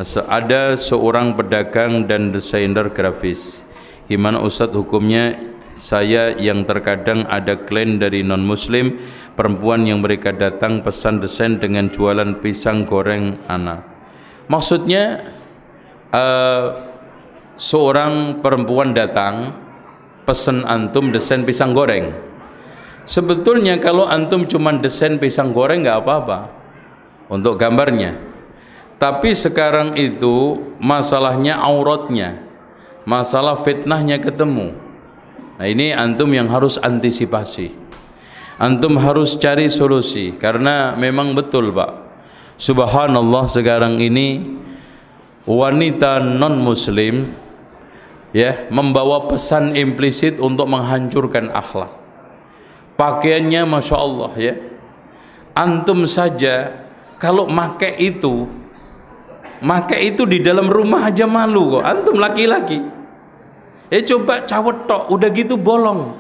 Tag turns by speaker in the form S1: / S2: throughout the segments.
S1: Ada seorang pedagang dan desainer grafis. Gimana Ustadz hukumnya saya yang terkadang ada klien dari non muslim perempuan yang mereka datang pesan desain dengan jualan pisang goreng anak. Maksudnya seorang perempuan datang pesan antum desain pisang goreng. Sebetulnya kalau antum cuma desain pisang goreng nggak apa-apa untuk gambarnya. Tapi sekarang itu masalahnya auratnya, masalah fitnahnya ketemu. Nah ini antum yang harus antisipasi. Antum harus cari solusi karena memang betul Pak. Subhanallah sekarang ini wanita non muslim ya membawa pesan implisit untuk menghancurkan akhlak. Pakaiannya Masya Allah ya. Antum saja kalau make itu di dalam rumah aja malu kok. Antum laki-laki coba cawet tok udah gitu bolong.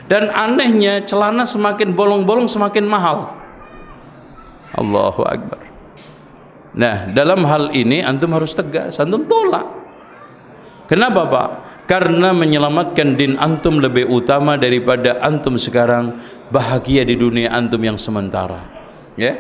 S1: Dan anehnya celana semakin bolong-bolong semakin mahal. Allahu Akbar. Nah dalam hal ini antum harus tegas, antum tolak. Kenapa Pak? Karena menyelamatkan din antum lebih utama daripada antum sekarang bahagia di dunia antum yang sementara ya.